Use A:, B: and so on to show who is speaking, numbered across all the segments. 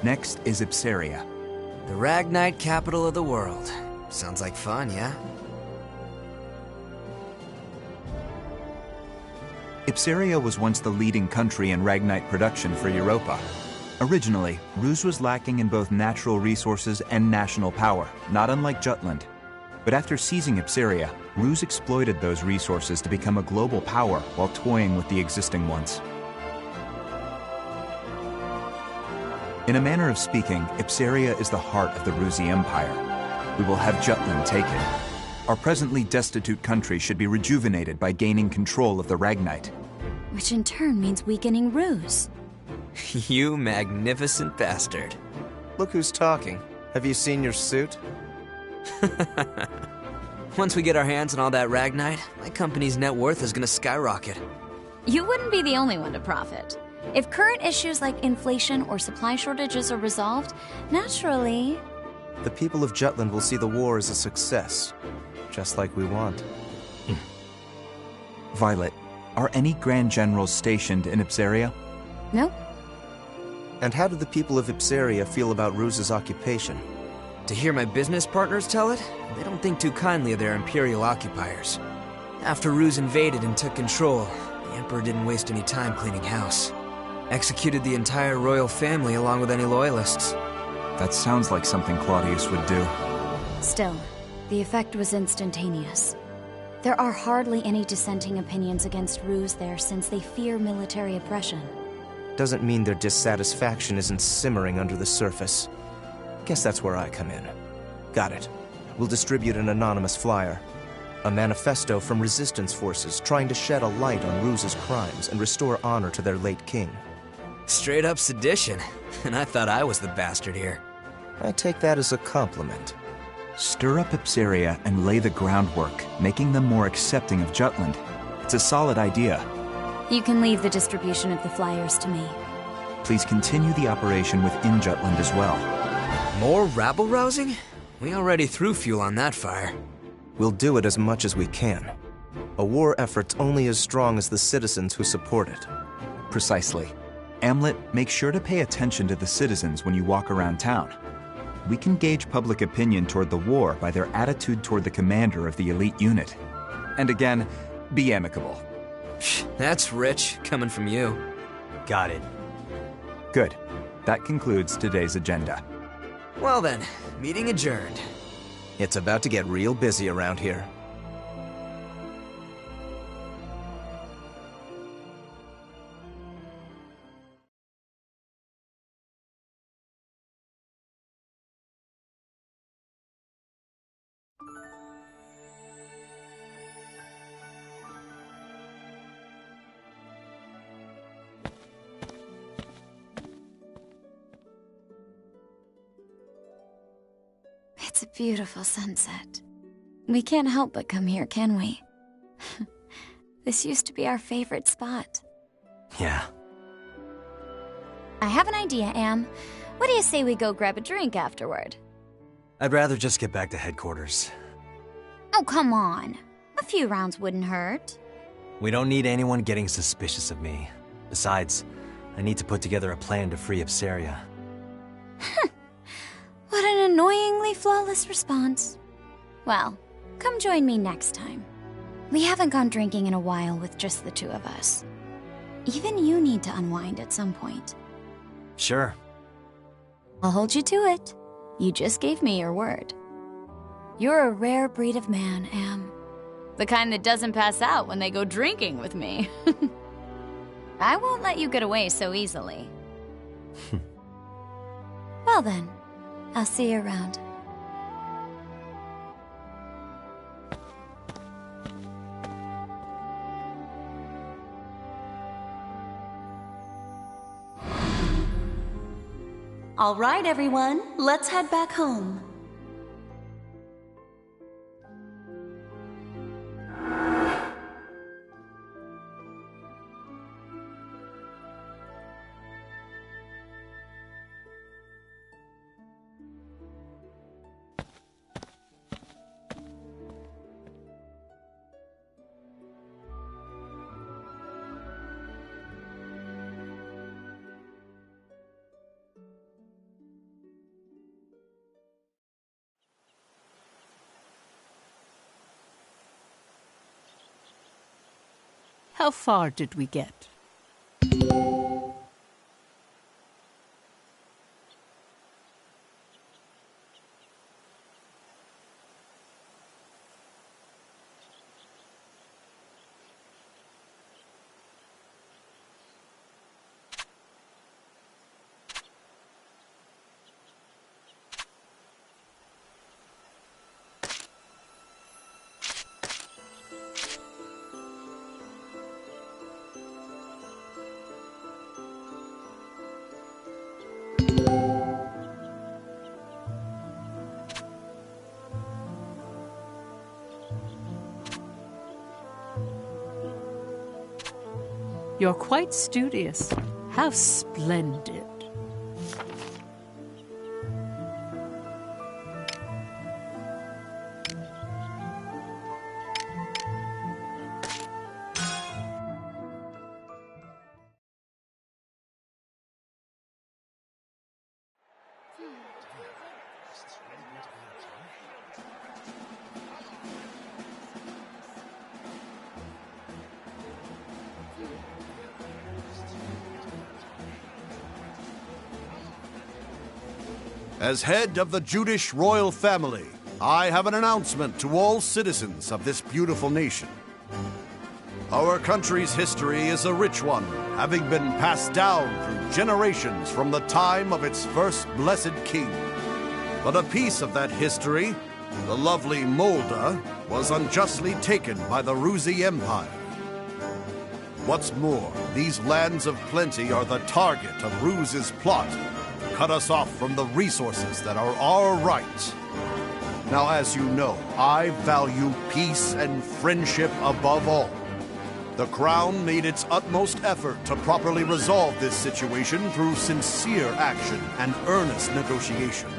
A: Next is Ipsaria.
B: The Ragnite capital of the world. Sounds like fun, yeah?
A: Ipsaria was once the leading country in Ragnite production for Europa. Originally, Rus was lacking in both natural resources and national power, not unlike Jutland. But after seizing Ipsaria, Rus exploited those resources to become a global power while toying with the existing ones. In a manner of speaking, Ipsaria is the heart of the Rusi Empire. We will have Jutland taken. Our presently destitute country should be rejuvenated by gaining control of the Ragnite.
C: Which in turn means weakening Rus.
B: You magnificent bastard.
D: Look who's talking. Have you seen your suit?
B: Once we get our hands on all that Ragnite, my company's net worth is gonna skyrocket.
C: You wouldn't be the only one to profit. If current issues like inflation or supply shortages are resolved, naturally...
D: The people of Jutland will see the war as a success, just like we want.
A: Violet, are any Grand Generals stationed in Ipsaria?
C: Nope.
D: And how do the people of Ipsaria feel about Rus's occupation?
B: To hear my business partners tell it, they don't think too kindly of their imperial occupiers. After Rus invaded and took control, the Emperor didn't waste any time cleaning house. Executed the entire royal family along with any loyalists.
A: That sounds like something Claudius would do.
C: Still, the effect was instantaneous. There are hardly any dissenting opinions against Rus there since they fear military oppression.
D: Doesn't mean their dissatisfaction isn't simmering under the surface. Guess that's where I come in. Got it. We'll distribute an anonymous flyer. A manifesto from resistance forces trying to shed a light on Rus's crimes and restore honor to their late king.
B: Straight up sedition. And I thought I was the bastard here.
D: I take that as a compliment.
A: Stir up Ipsaria and lay the groundwork, making them more accepting of Jutland. It's a solid idea.
C: You can leave the distribution of the flyers to me.
A: Please continue the operation within Jutland as well.
B: More rabble-rousing? We already threw fuel on that fire.
D: We'll do it as much as we can. A war effort's only as strong as the citizens who support it.
A: Precisely. Amlet, make sure to pay attention to the citizens when you walk around town. We can gauge public opinion toward the war by their attitude toward the commander of the elite unit. And again, be amicable.
B: That's rich, coming from you.
E: Got it.
A: Good. That concludes today's agenda.
B: Well then, meeting adjourned.
D: It's about to get real busy around here.
C: It's a beautiful sunset. We can't help but come here, can we? This used to be our favorite spot.
E: Yeah.
C: I have an idea, Am. What do you say we go grab a drink afterward?
E: I'd rather just get back to headquarters.
C: Oh, come on. A few rounds wouldn't hurt.
E: We don't need anyone getting suspicious of me. Besides, I need to put together a plan to free Ipsaria.
C: What an annoyingly flawless response. Well, come join me next time. We haven't gone drinking in a while with just the two of us. Even you need to unwind at some point.
E: Sure.
C: I'll hold you to it. You just gave me your word. You're a rare breed of man, Am. The kind that doesn't pass out when they go drinking with me. I won't let you get away so easily. Well then, I'll see you around.
F: All right, everyone, let's head back home.
G: How far did we get? You're quite studious. How splendid.
H: As head of the Judish royal family, I have an announcement to all citizens of this beautiful nation. Our country's history is a rich one, having been passed down through generations from the time of its first blessed king. But a piece of that history, the lovely Molda, was unjustly taken by the Ruzi Empire. What's more, these lands of plenty are the target of Ruz's plot to cut us off from the resources that are our right. Now, as you know, I value peace and friendship above all. The Crown made its utmost effort to properly resolve this situation through sincere action and earnest negotiation.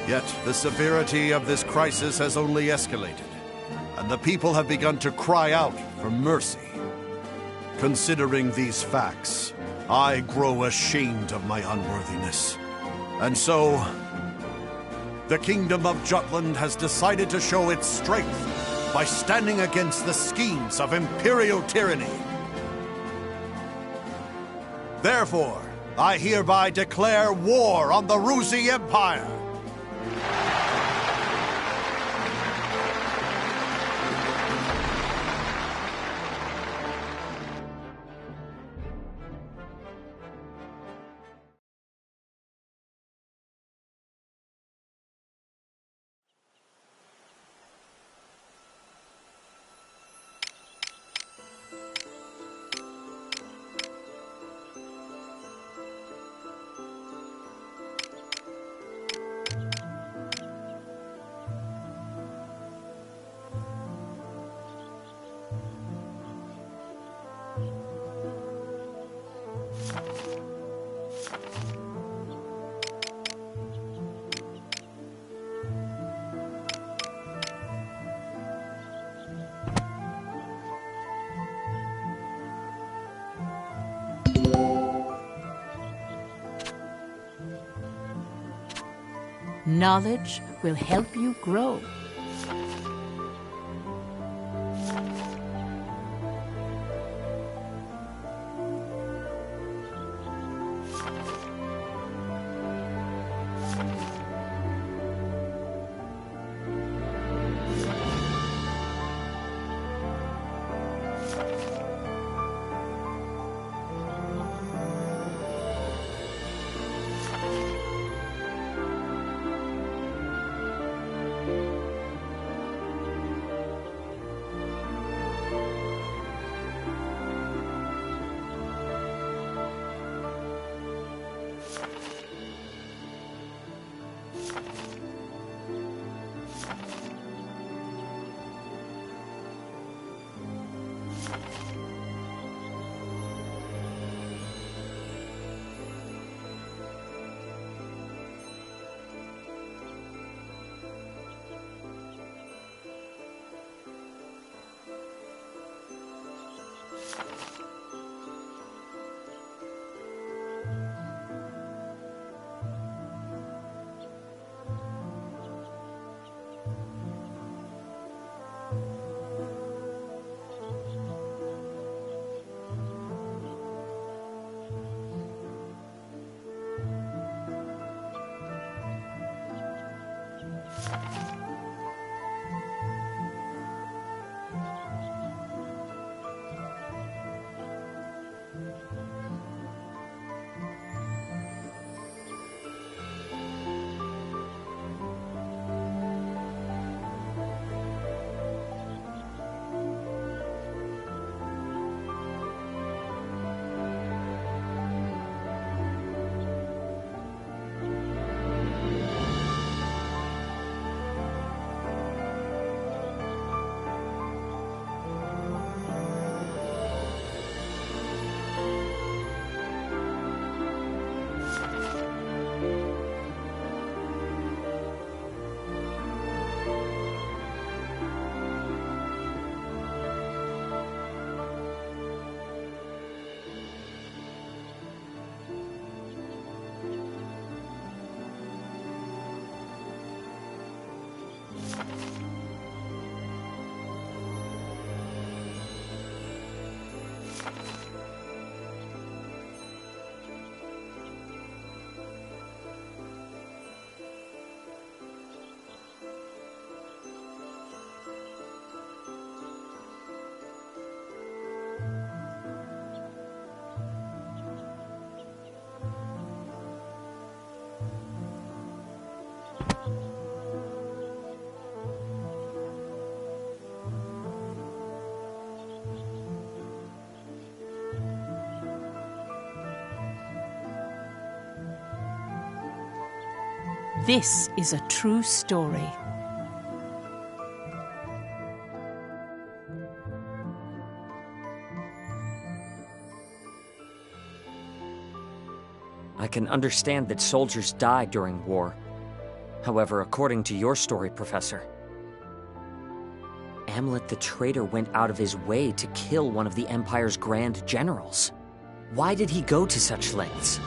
H: Yet, the severity of this crisis has only escalated, and the people have begun to cry out for mercy. Considering these facts, I grow ashamed of my unworthiness. And so, the Kingdom of Jutland has decided to show its strength by standing against the schemes of imperial tyranny. Therefore, I hereby declare war on the Ruzi Empire.
G: Knowledge will help you grow. This is a true story.
I: I can understand that soldiers die during war. However, according to your story, Professor, Amlet the traitor went out of his way to kill one of the Empire's grand generals. Why did he go to such lengths?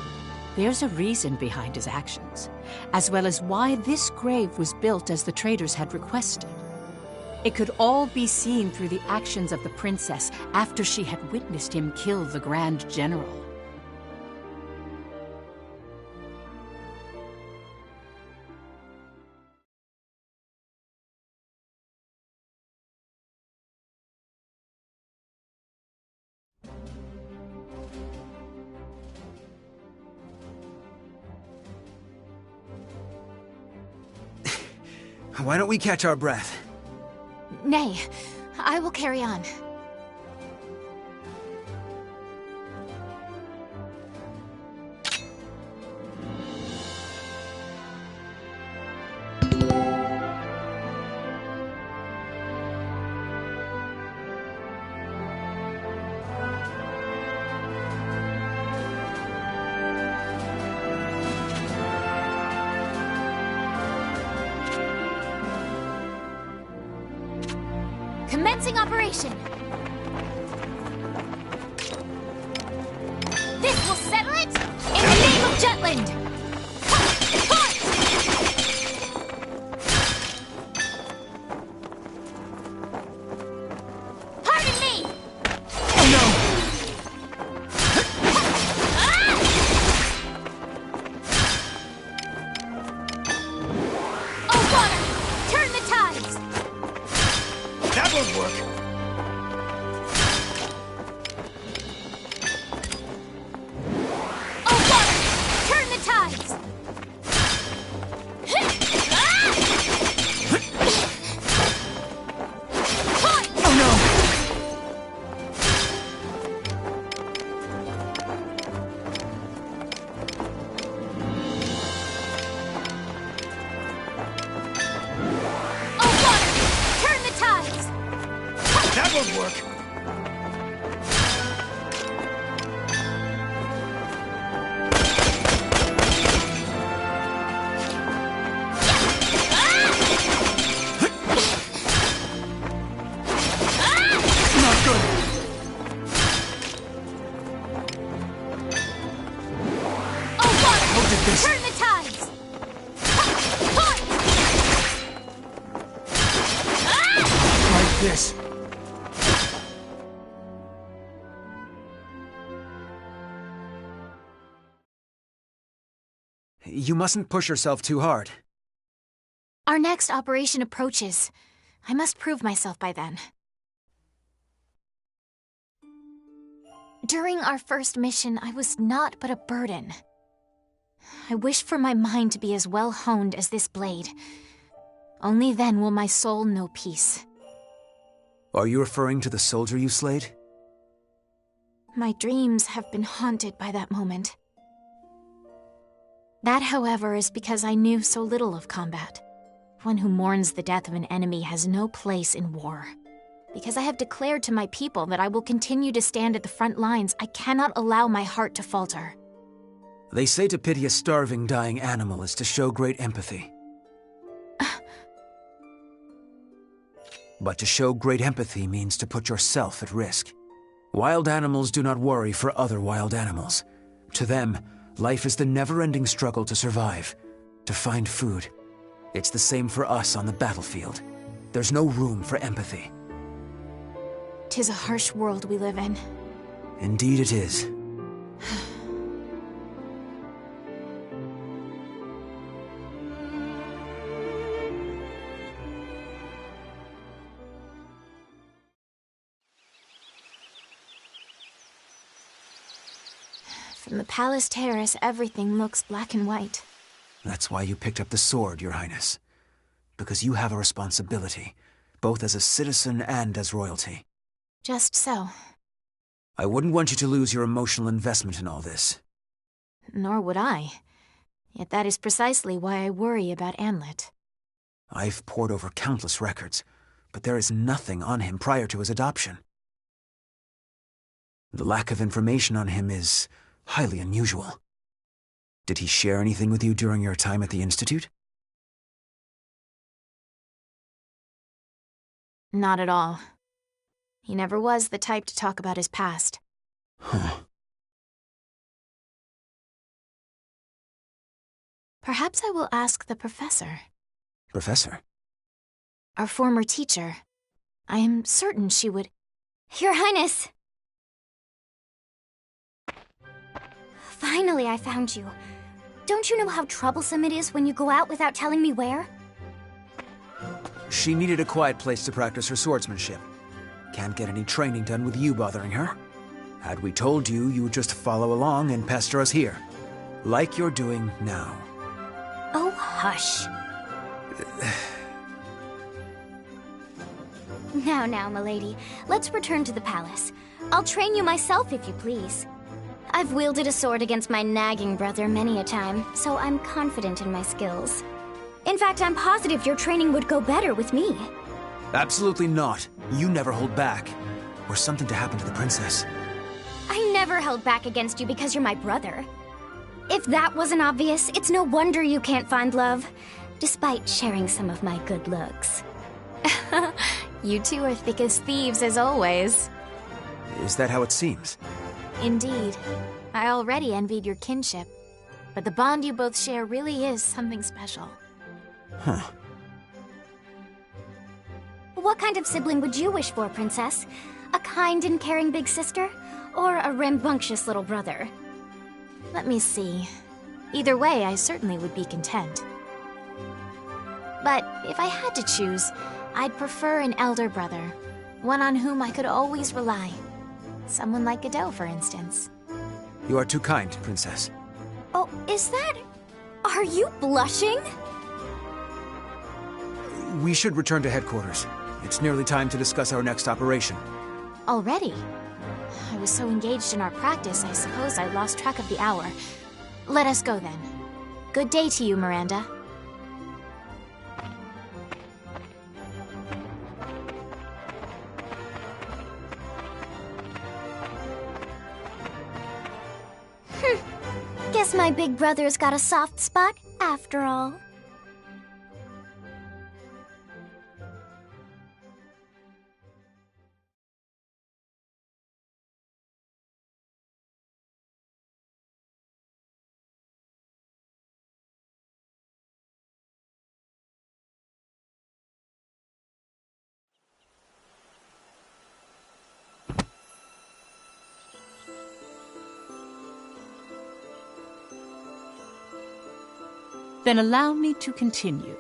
G: There's a reason behind his actions, as well as why this grave was built as the traders had requested. It could all be seen through the actions of the princess after she had witnessed him kill the Grand General.
B: Why don't we catch our breath?
J: Nay, I will carry on. Commencing operation! This will settle it! In the name of Jutland! Pardon me!
B: Oh no!
J: Oh, water! Turn the tides!
B: That won't work!
J: Oh, water! Turn the tides!
B: Oh no!
J: Oh, water! Turn the tides!
B: That won't work! Not good!
J: Oh, water!
B: How did this?
J: Turn the tides!
B: Like this. You mustn't push yourself too hard.
J: Our next operation approaches. I must prove myself by then. During our first mission, I was naught but a burden. I wished for my mind to be as well honed as this blade. Only then will my soul know peace.
B: Are you referring to the soldier you slayed?
J: My dreams have been haunted by that moment. That, however, is because I knew so little of combat. One who mourns the death of an enemy has no place in war. Because I have declared to my people that I will continue to stand at the front lines, I cannot allow my heart to falter.
B: They say to pity a starving, dying animal is to show great empathy. But to show great empathy means to put yourself at risk. Wild animals do not worry for other wild animals. To them, life is the never-ending struggle to survive, to find food. It's the same for us on the battlefield. There's no room for empathy.
J: 'Tis a harsh world we live in.
B: Indeed it is.
J: From the palace terrace, everything looks black and white.
B: That's why you picked up the sword, Your Highness. Because you have a responsibility, both as a citizen and as royalty.
J: Just so.
B: I wouldn't want you to lose your emotional investment in all this.
J: Nor would I. Yet that is precisely why I worry about Amlet.
E: I've pored over countless records, but there is nothing on him prior to his adoption. The lack of information on him is highly unusual. Did he share anything with you during your time at the Institute?
J: Not at all. He never was the type to talk about his past.
E: Huh.
J: Perhaps I will ask the professor.
E: Professor?
J: Our former teacher. I am certain she would...
K: Your Highness! Finally, I found you. Don't you know how troublesome it is when you go out without telling me where?
B: She needed a quiet place to practice her swordsmanship. Can't get any training done with you bothering her. Had we told you, you would just follow along and pester us here. Like you're doing now.
K: Oh, hush. Now, milady. Let's return to the palace. I'll train you myself if you please. I've wielded a sword against my nagging brother many a time, so I'm confident in my skills. In fact, I'm positive your training would go better with me.
B: Absolutely not. You never hold back. Or something to happen to the princess.
K: I never held back against you because you're my brother. If that wasn't obvious, it's no wonder you can't find love, despite sharing some of my good looks.
J: You two are thick as thieves as always.
B: Is that how it seems?
J: Indeed. I already envied your kinship, but the bond you both share really is something special.
B: Huh.
K: What kind of sibling would you wish for, Princess? A kind and caring big sister? Or a rambunctious little brother?
J: Let me see. Either way, I certainly would be content. But if I had to choose, I'd prefer an elder brother. One on whom I could always rely. Someone like Godot, for instance.
B: You are too kind, Princess.
K: Oh, is that... Are you blushing?
B: We should return to headquarters. It's nearly time to discuss our next operation.
J: Already? I was so engaged in our practice, I suppose I lost track of the hour. Let us go then. Good day to you, Miranda.
K: Guess my big brother's got a soft spot, after all.
G: Then allow me to continue.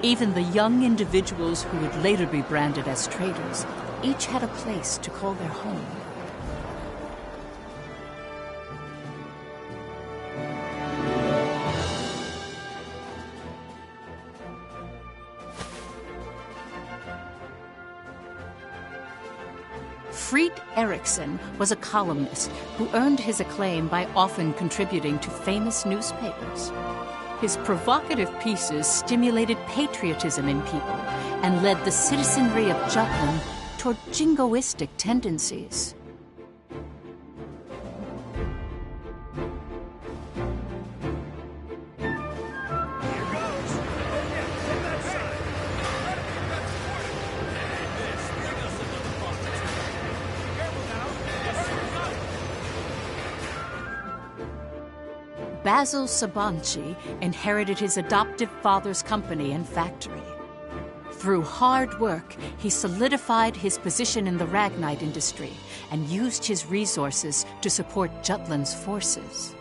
G: Even the young individuals who would later be branded as traitors each had a place to call their home. Fried Eriksson was a columnist who earned his acclaim by often contributing to famous newspapers. His provocative pieces stimulated patriotism in people and led the citizenry of Jutland toward jingoistic tendencies. Basil Sabanci inherited his adoptive father's company and factory. Through hard work, he solidified his position in the Ragnite industry and used his resources to support Jutland's forces.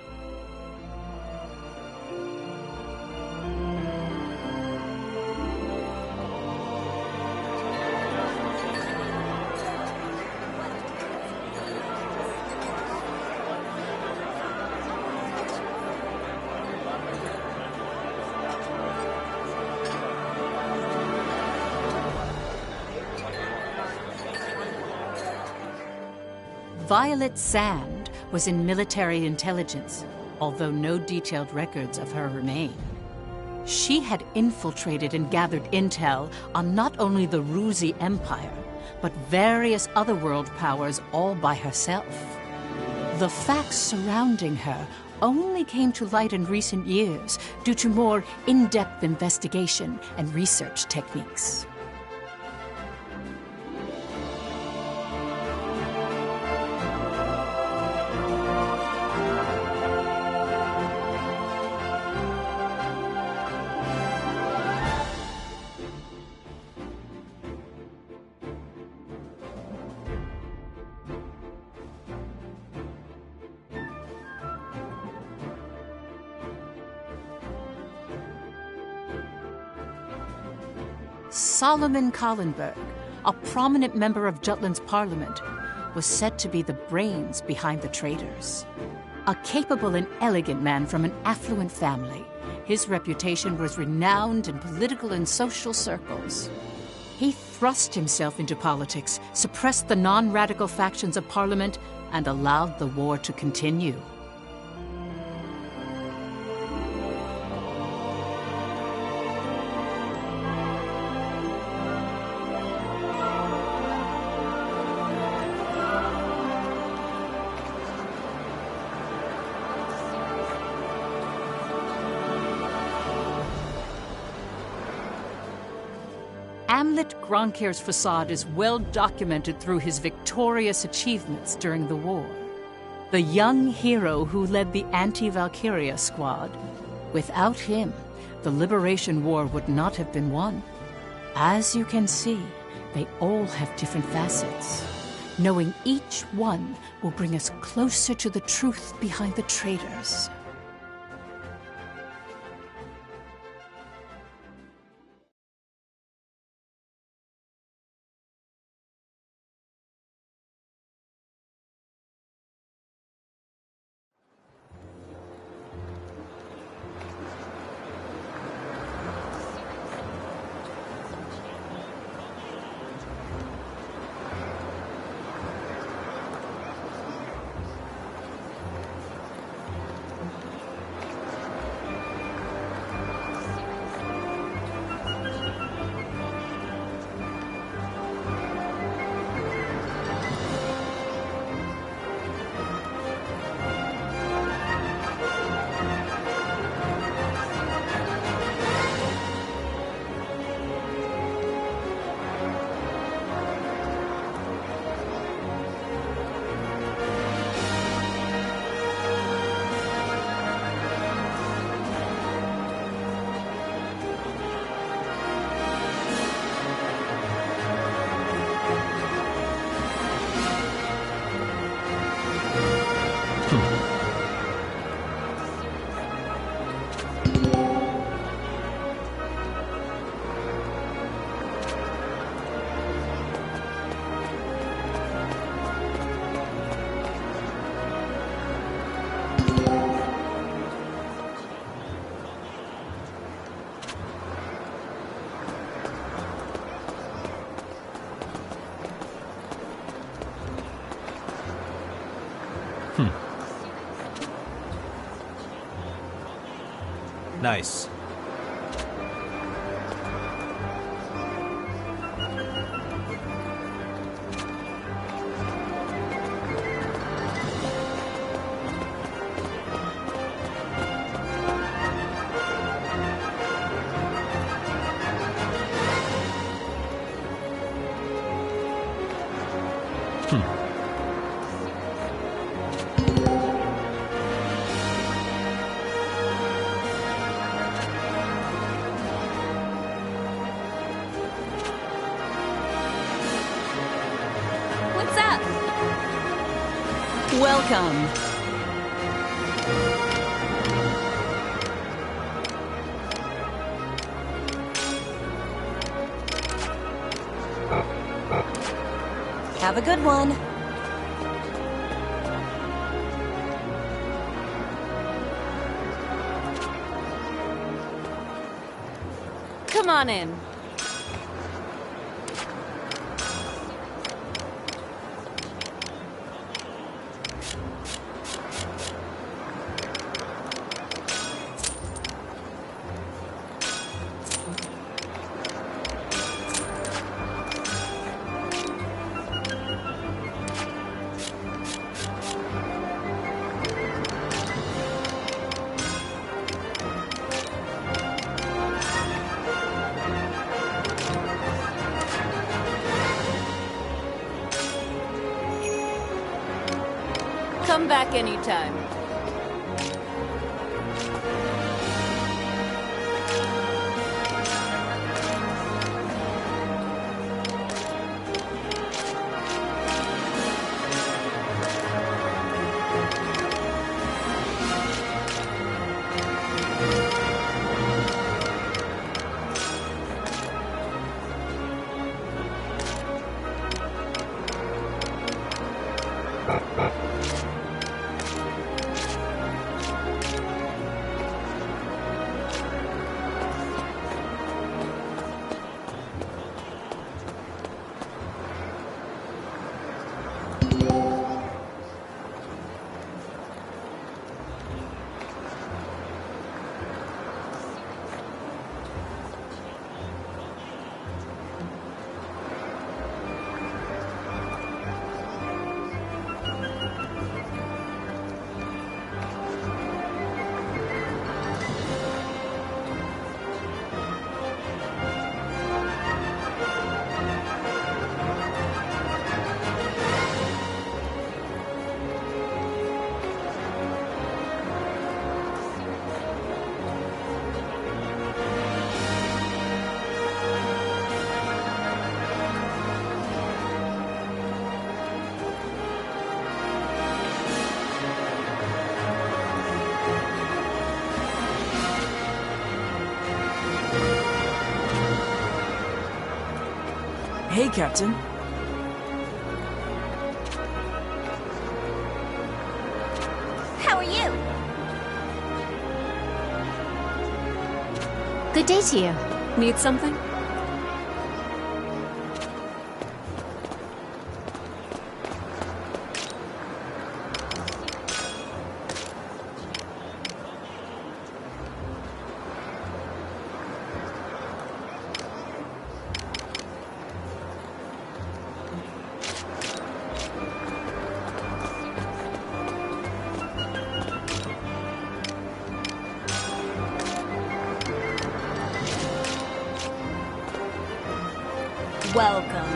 G: Violet Sand was in military intelligence, although no detailed records of her remain. She had infiltrated and gathered intel on not only the Ruzi Empire, but various other world powers all by herself. The facts surrounding her only came to light in recent years due to more in-depth investigation and research techniques. Solomon Kallenberg, a prominent member of Jutland's parliament, was said to be the brains behind the traitors. A capable and elegant man from an affluent family, his reputation was renowned in political and social circles. He thrust himself into politics, suppressed the non-radical factions of parliament, and allowed the war to continue. Amlet Gronkir's facade is well documented through his victorious achievements during the war. The young hero who led the anti-Valkyria squad. Without him, the Liberation War would not have been won. As you can see, they all have different facets. Knowing each one will bring us closer to the truth behind the traitors.
E: Nice.
G: Welcome.
F: Have a good one. Come on in.
L: Come back anytime.
M: Hey, Captain.
K: How are you?
J: Good day to you.
M: Need something?
L: Welcome.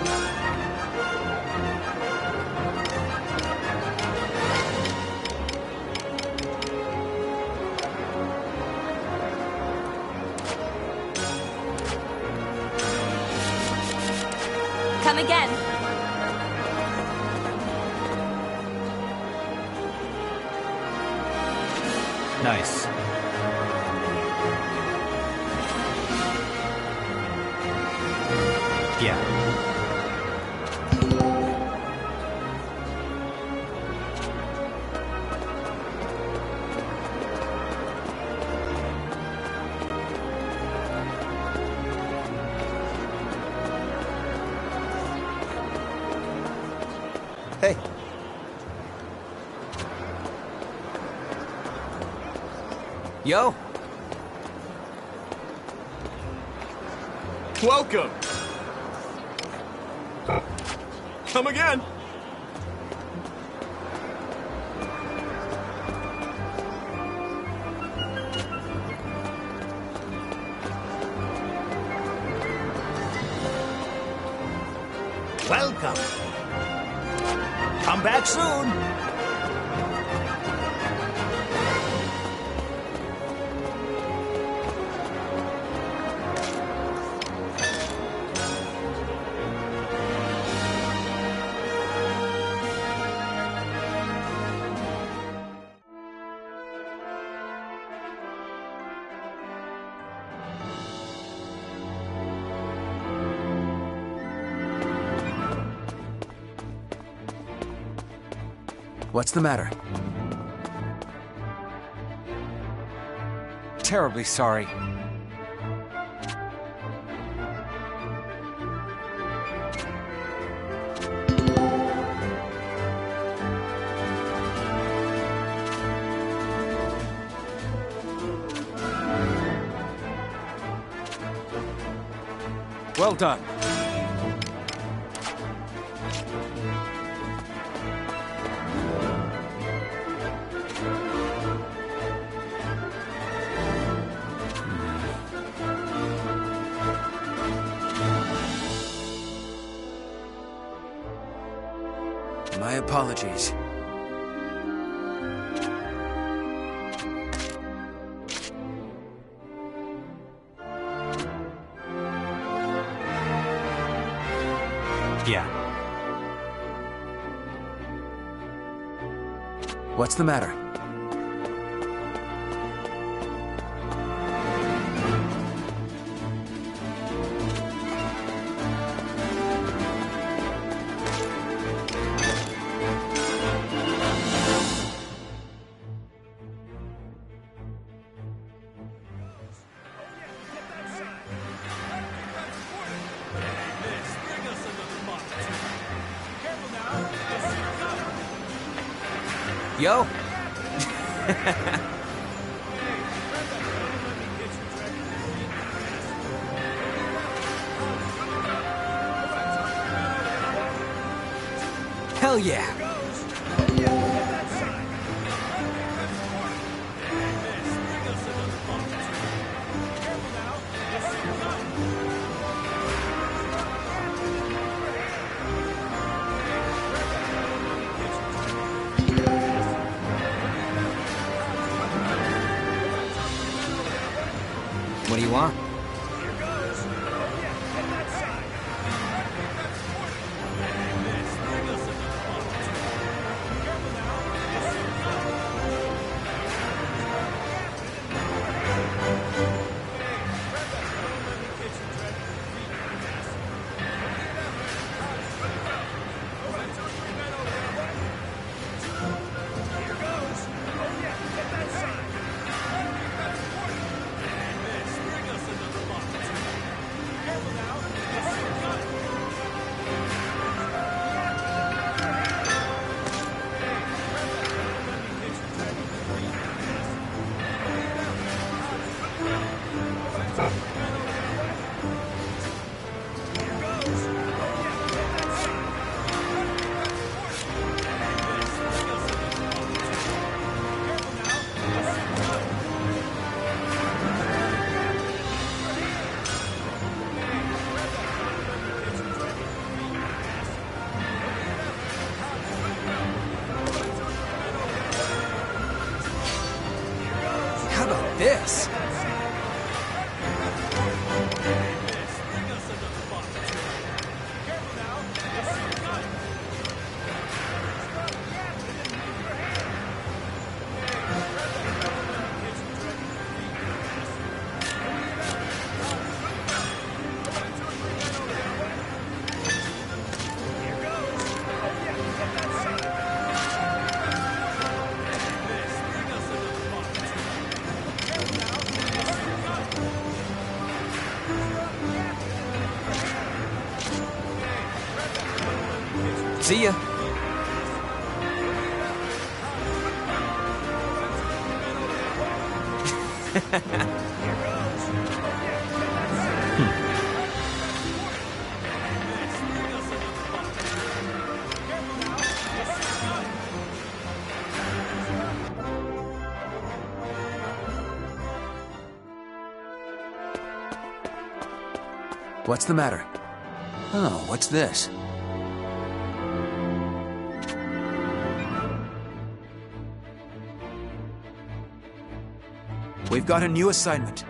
F: Come again.
E: Nice. Yeah.
D: Hey.
B: Yo!
N: Welcome! Come again!
O: Welcome. Come back soon.
B: What's the matter?
P: Terribly sorry. Well done.
B: My apologies.
E: Yeah.
B: What's the matter? Yo! Hell yeah! What do you want? How about this? See ya. What's the matter?
L: Oh, what's this?
B: We've got a new assignment.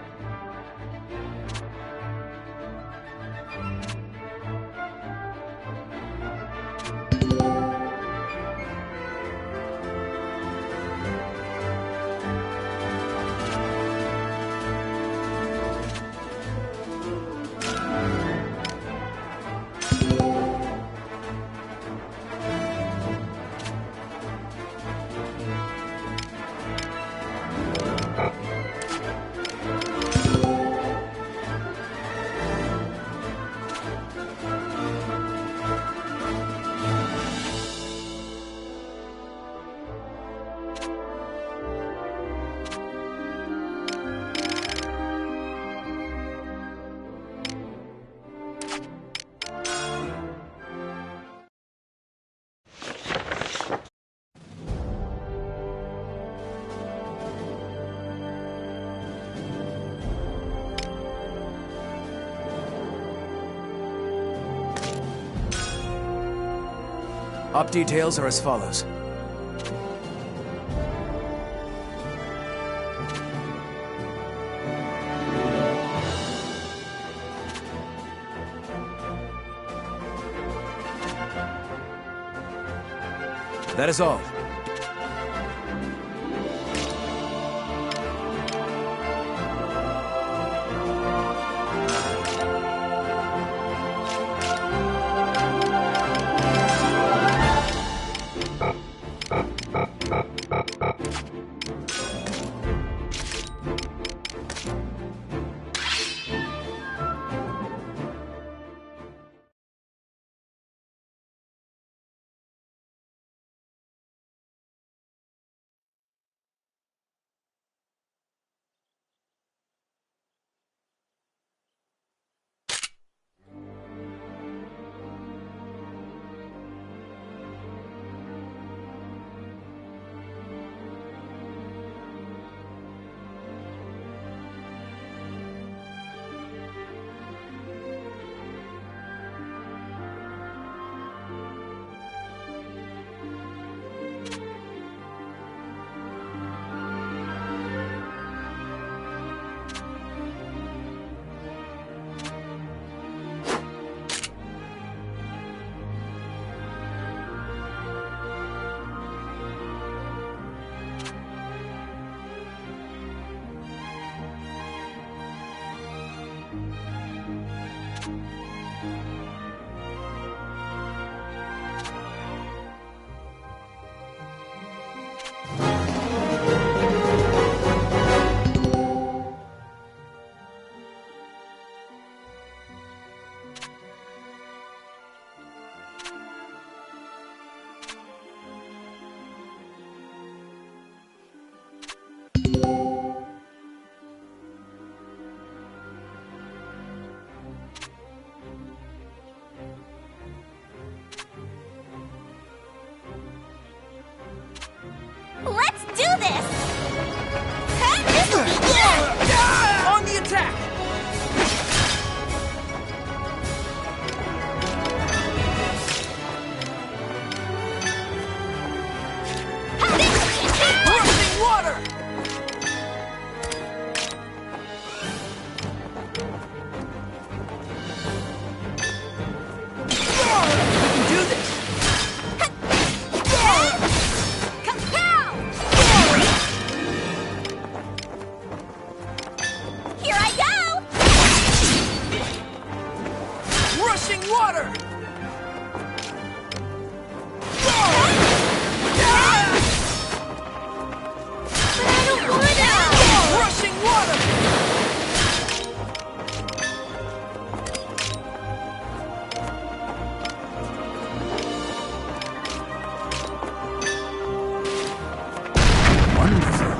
B: Op details are as follows. That is all.
K: Let's do this!
B: On the attack! Rushing water! We can do this!
K: Here I go!
B: Rushing water!
K: But I don't want to!
B: Rushing water!
L: Wonderful.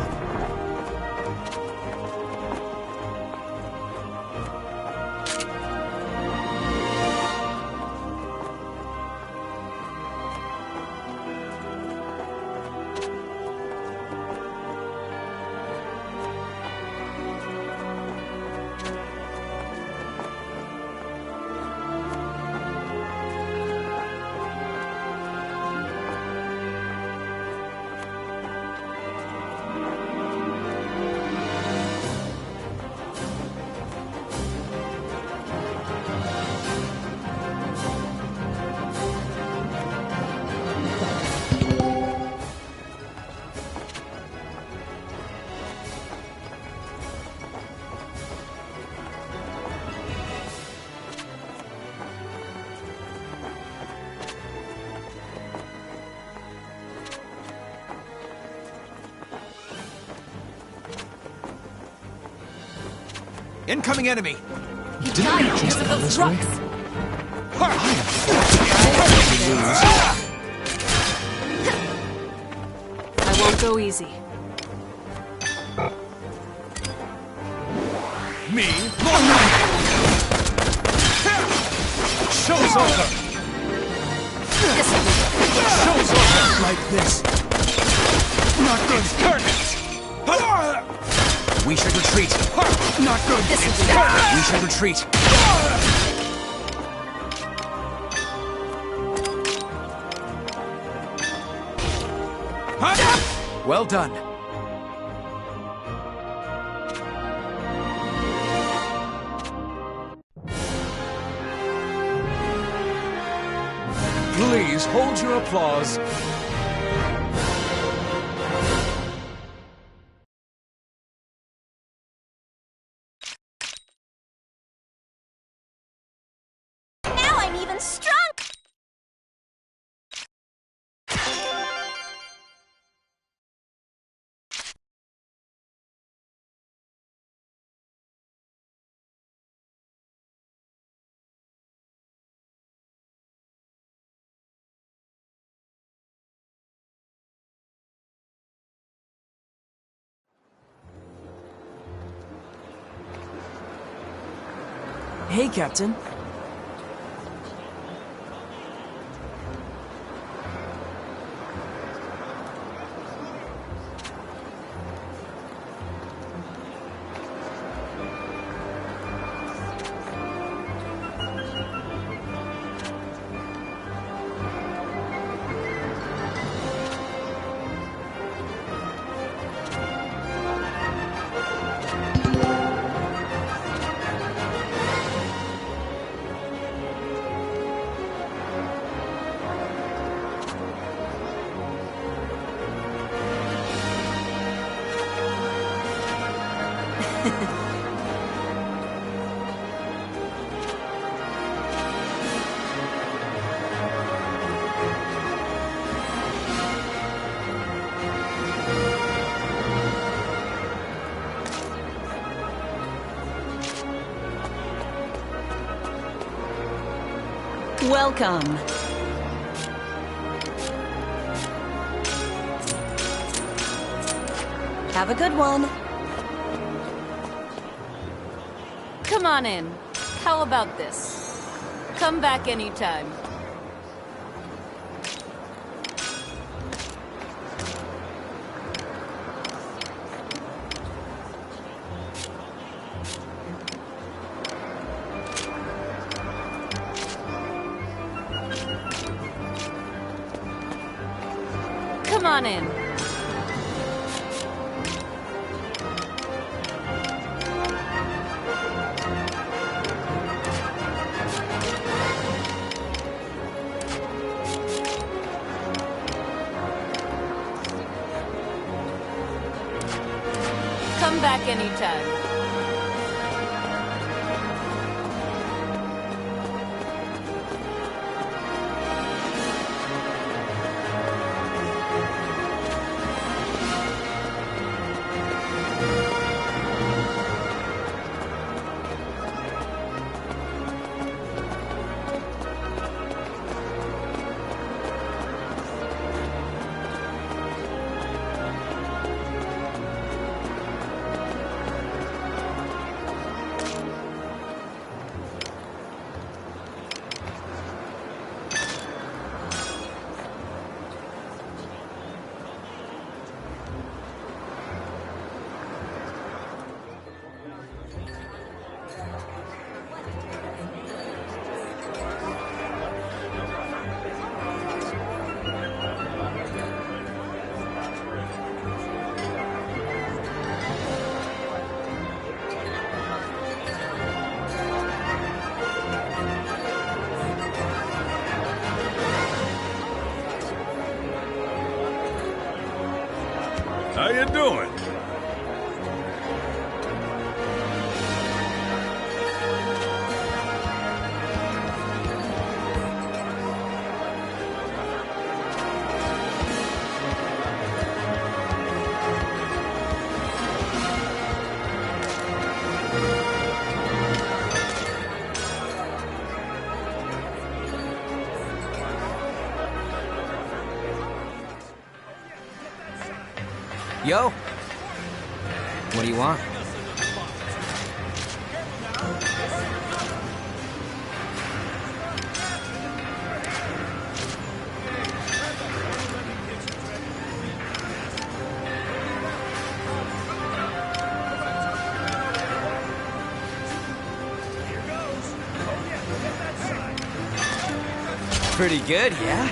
B: Incoming enemy!
M: He died because of those rocks. I won't go easy.
O: Me? Show's over! Show's over! Like this. Not good. Curtains!
B: We should retreat.
O: Not good.
B: We should retreat. Well done.
O: Please hold your applause.
B: Hey, Captain.
F: Welcome. Have a good one.
M: Come on in. How about this? Come back anytime. Come on in. Come back anytime.
O: How you doing?
B: Yo. What do you want? Pretty good, yeah?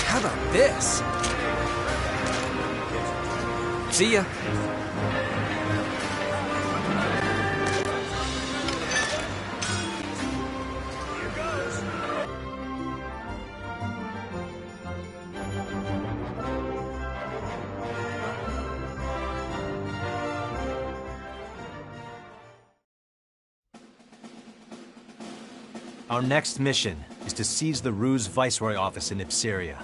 B: How about this? See ya.
E: Our next mission is to seize the Ruse Viceroy office in Ipseria.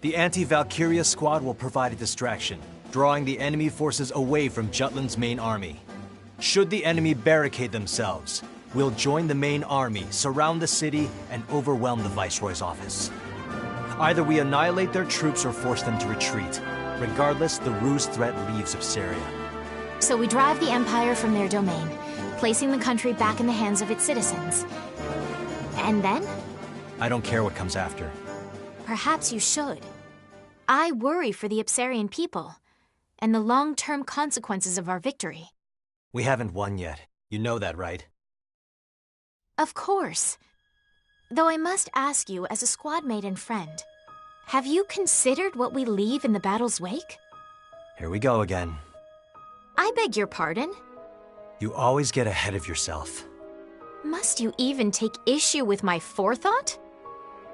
E: The anti-Valkyria squad will provide a distraction, drawing the enemy forces away from Jutland's main army. Should the enemy barricade themselves, we'll join the main army, surround the city, and overwhelm the Viceroy's office. Either we annihilate their troops or force them to retreat. Regardless, the Ruse threat leaves Ipseria.
J: So we drive the Empire from their domain, placing the country back in the hands of its citizens. And then?
E: I don't care what comes after.
J: Perhaps you should. I worry for the Ipsarian people, and the long-term consequences of our victory.
E: We haven't won yet. You know that, right?
J: Of course. Though I must ask you, as a squad mate and friend, have you considered what we leave in the battle's wake?
E: Here we go again.
J: I beg your pardon?
E: You always get ahead of yourself.
J: Must you even take issue with my forethought?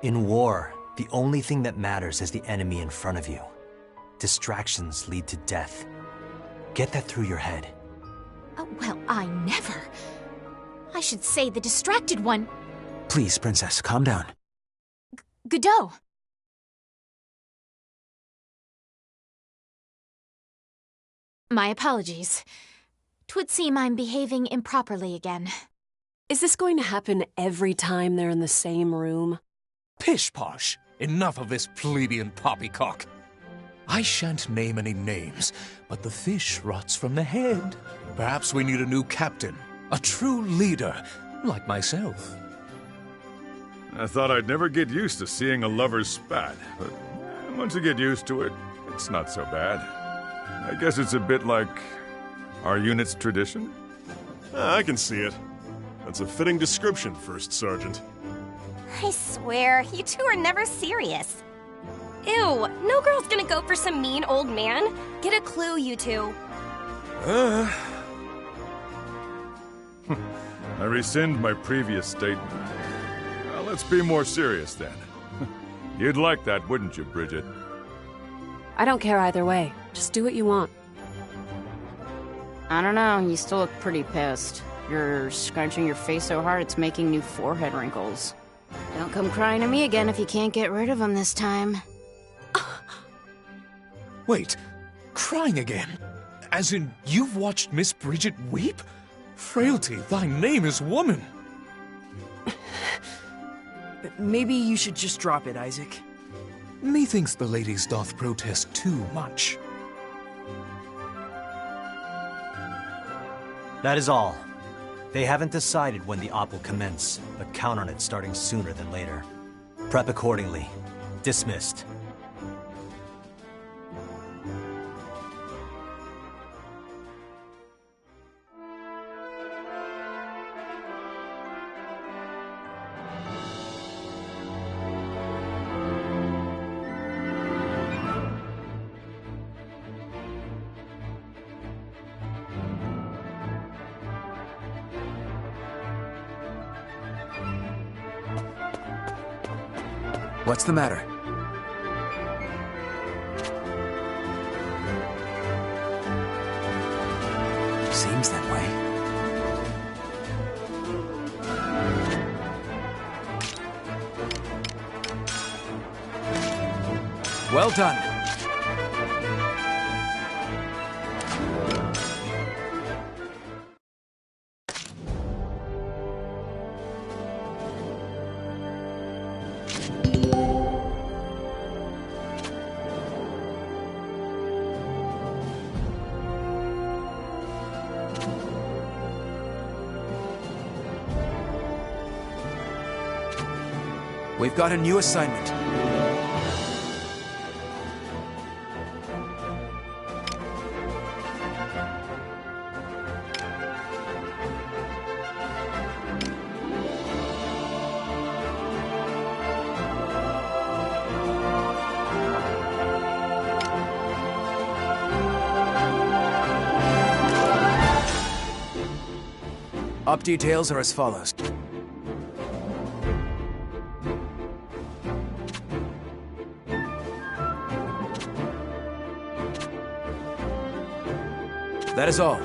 E: In war, the only thing that matters is the enemy in front of you. Distractions lead to death. Get that through your head.
J: Well, I never. I should say the distracted one.
L: Please, Princess, calm down.
J: Godot. My apologies. 'Twould seem I'm behaving improperly again.
M: Is this going to happen every time they're in the same room?
P: Pish-posh! Enough of this plebeian poppycock. I shan't name any names, but the fish rots from the head. Perhaps we need a new captain, a true leader, like myself.
O: I thought I'd never get used to seeing a lover's spat, but once you get used to it, it's not so bad. I guess it's a bit like our unit's tradition.
N: I can see it. That's a fitting description, First Sergeant.
Q: I swear, you two are never serious. Ew, no girl's gonna go for some mean old man. Get a clue, you two.
O: I rescind my previous statement. Well, let's be more serious then. You'd like that, wouldn't you, Bridget?
M: I don't care either way. Just do what you want.
R: I don't know, you still look pretty pissed. You're scrunching your face so hard it's making new forehead wrinkles. Don't come crying to me again if you can't get rid of them this time.
P: Wait, crying again? As in, you've watched Miss Bridget weep? Frailty, thy name is woman.
B: Maybe you should just drop it, Isaac.
P: Methinks the ladies doth protest too much.
E: That is all. They haven't decided when the op will commence, but count on it starting sooner than later. Prep accordingly. Dismissed.
L: What's the matter? Seems that way. Well done. We've got a new assignment. Op details are as follows. That is all.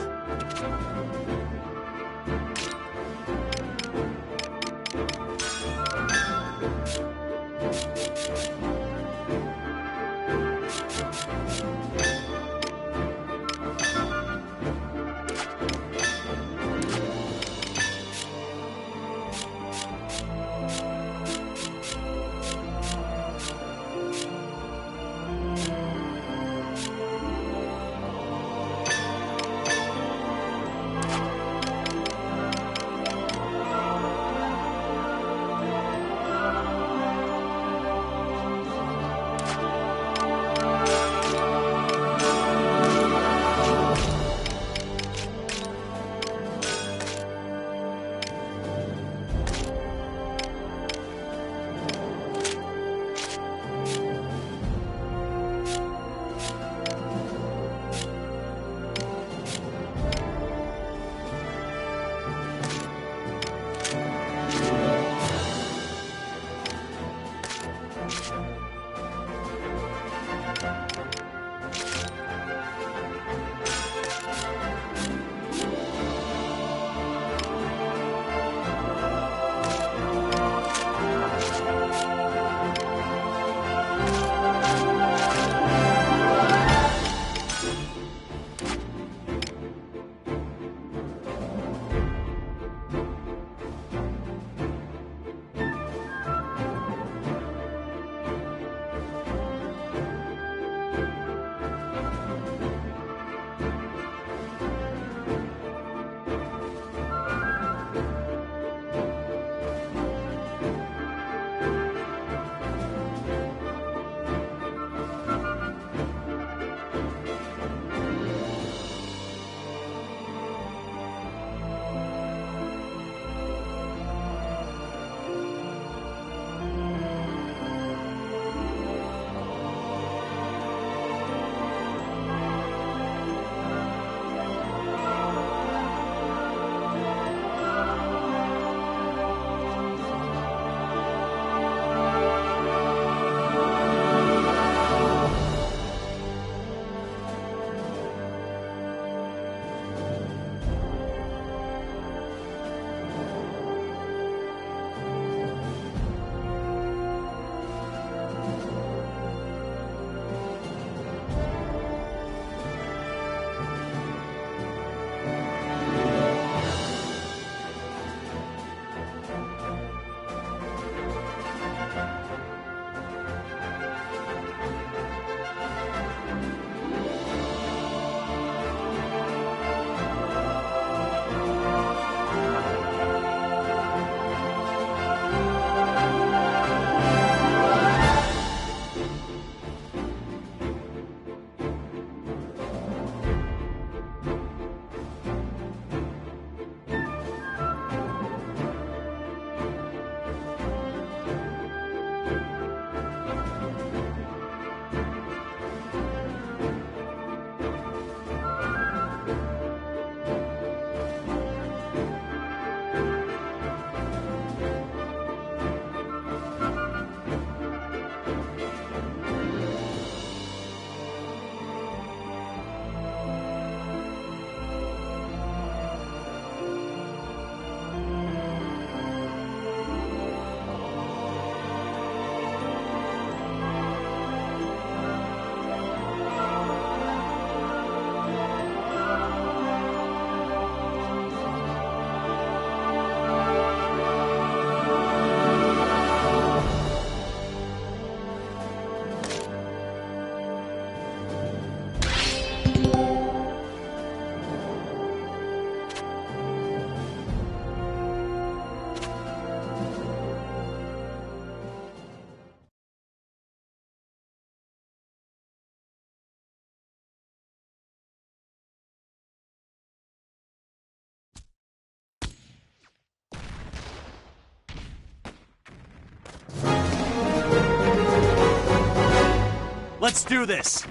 E: Let's do this!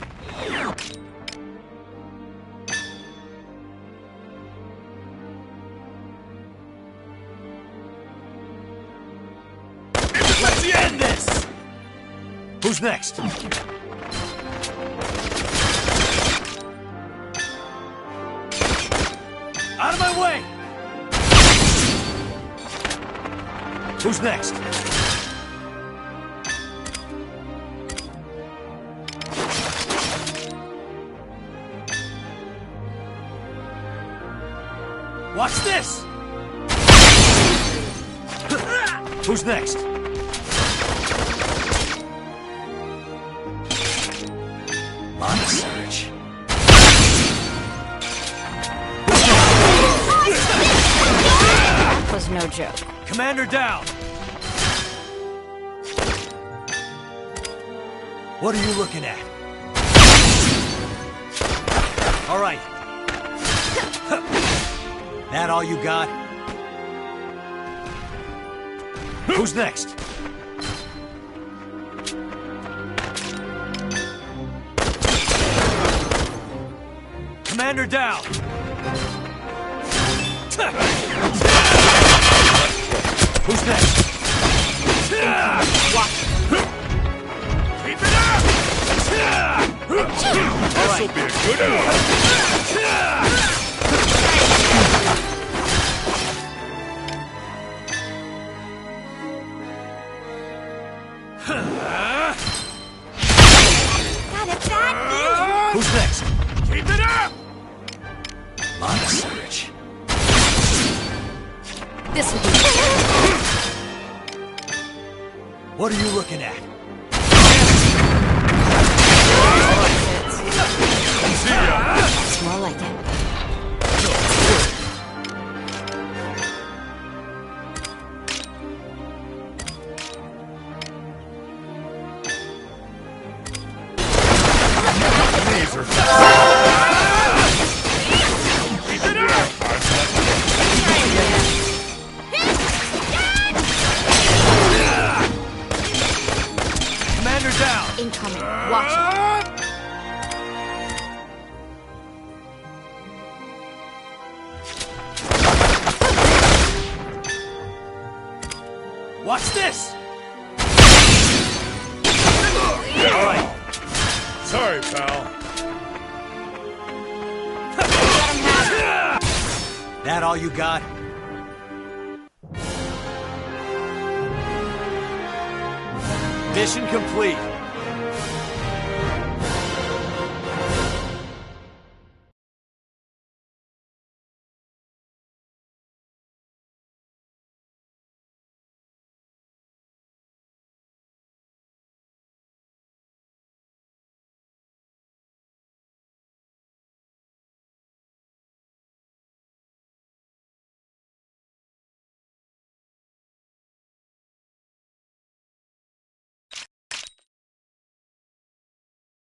E: Let's end this! Who's next? Out of my way! Who's next? Watch this! Who's next? On the search.
R: That was no joke.
E: Commander down! What are you looking at? All right. That all you got? Who's next? Commander down! Who's next? Watch. Keep it up!
O: This'll be a good one.
Q: Got it back!
E: Who's next?
O: Keep it up!
E: On the search.
C: This will be...
E: What are you looking at?
O: See ya!
C: It's more like it.
O: These are keep it up!
E: Commander down!
C: Incoming. Watch it.
E: Watch this! All right.
O: Sorry, pal.
E: That all you got? Mission complete.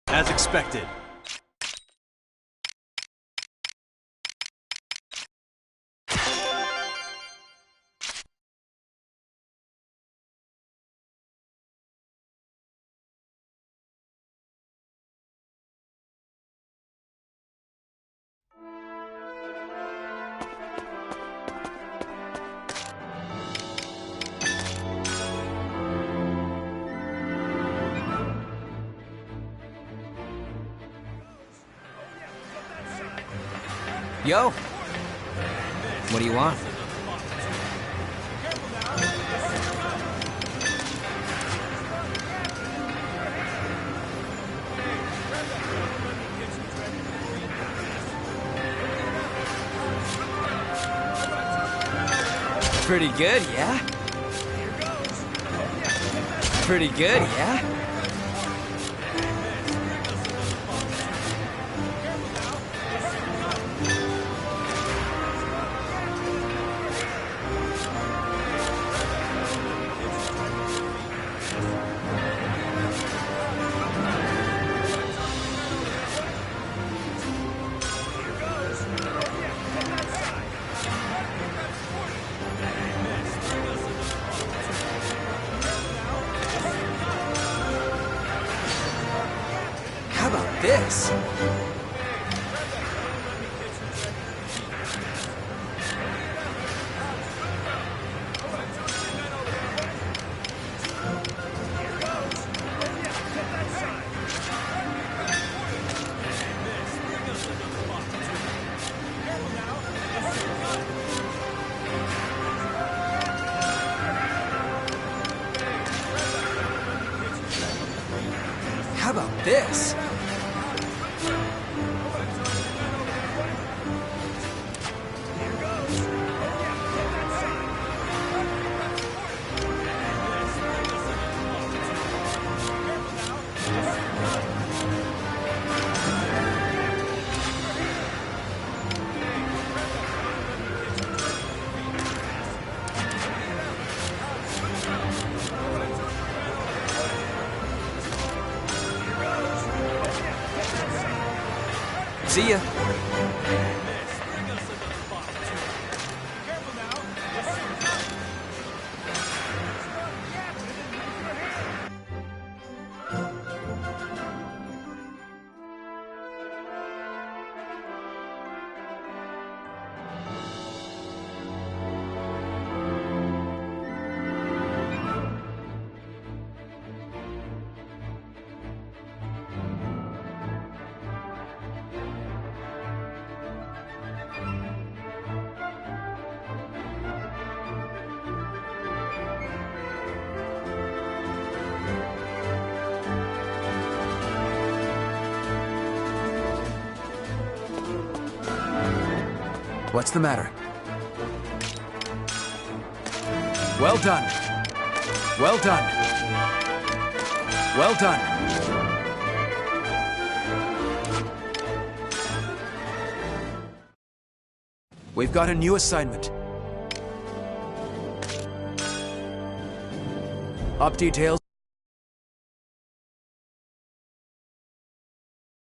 E: As expected.
B: Yo! What do you want? Pretty good, yeah? Pretty good, yeah? this? How about this? See ya. What's the matter? Well done. Well done. Well done.
L: We've got a new assignment. Up details.